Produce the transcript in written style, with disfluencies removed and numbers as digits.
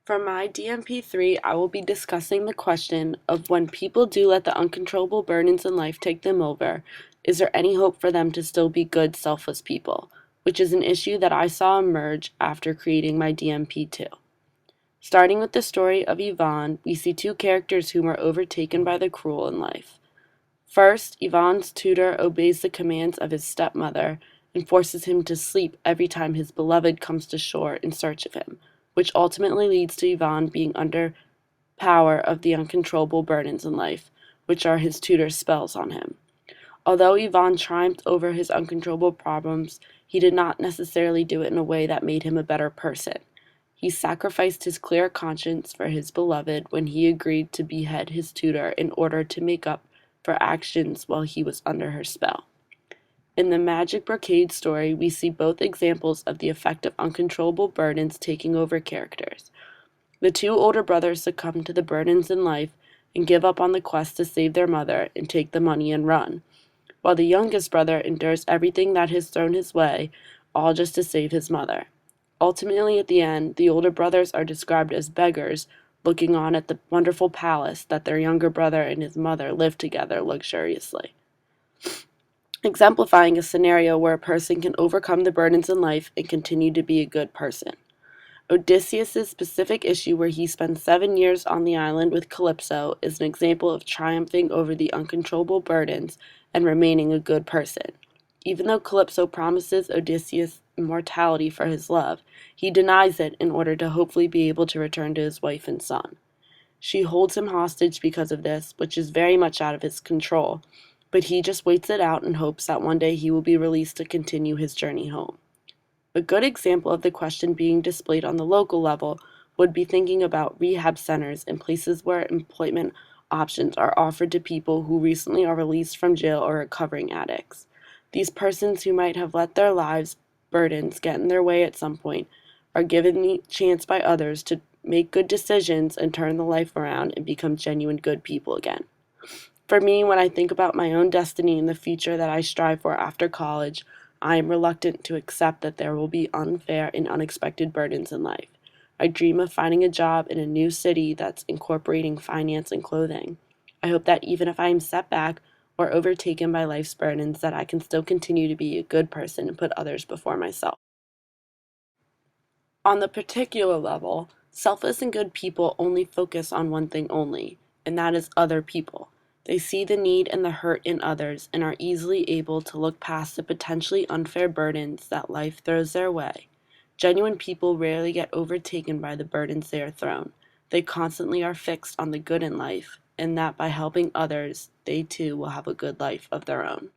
For my DMP3, I will be discussing the question of when people do let the uncontrollable burdens in life take them over, is there any hope for them to still be good, selfless people? Which is an issue that I saw emerge after creating my DMP2. Starting with the story of Yvonne, we see two characters whom are overtaken by the cruel in life. First, Yvonne's tutor obeys the commands of his stepmother and forces him to sleep every time his beloved comes to shore in search of him, which ultimately leads to Yvonne being under power of the uncontrollable burdens in life, which are his tutor's spells on him. Although Yvonne triumphed over his uncontrollable problems, he did not necessarily do it in a way that made him a better person. He sacrificed his clear conscience for his beloved when he agreed to behead his tutor in order to make up for actions while he was under her spell. In the Magic Brocade story, we see both examples of the effect of uncontrollable burdens taking over characters. The two older brothers succumb to the burdens in life and give up on the quest to save their mother and take the money and run, while the youngest brother endures everything that is thrown his way, all just to save his mother. Ultimately, at the end, the older brothers are described as beggars looking on at the wonderful palace that their younger brother and his mother live together luxuriously, exemplifying a scenario where a person can overcome the burdens in life and continue to be a good person. Odysseus' specific issue where he spends 7 years on the island with Calypso is an example of triumphing over the uncontrollable burdens and remaining a good person. Even though Calypso promises Odysseus immortality for his love, he denies it in order to hopefully be able to return to his wife and son. She holds him hostage because of this, which is very much out of his control, but he just waits it out and hopes that one day he will be released to continue his journey home. A good example of the question being displayed on the local level would be thinking about rehab centers and places where employment options are offered to people who recently are released from jail or recovering addicts. These persons who might have let their lives' burdens get in their way at some point are given the chance by others to make good decisions and turn the life around and become genuine good people again. For me, when I think about my own destiny and the future that I strive for after college, I am reluctant to accept that there will be unfair and unexpected burdens in life. I dream of finding a job in a new city that's incorporating finance and clothing. I hope that even if I am set back or overtaken by life's burdens, that I can still continue to be a good person and put others before myself. On the particular level, selfless and good people only focus on one thing only, and that is other people. They see the need and the hurt in others and are easily able to look past the potentially unfair burdens that life throws their way. Genuine people rarely get overtaken by the burdens they are thrown. They constantly are fixed on the good in life, and that by helping others, they too will have a good life of their own.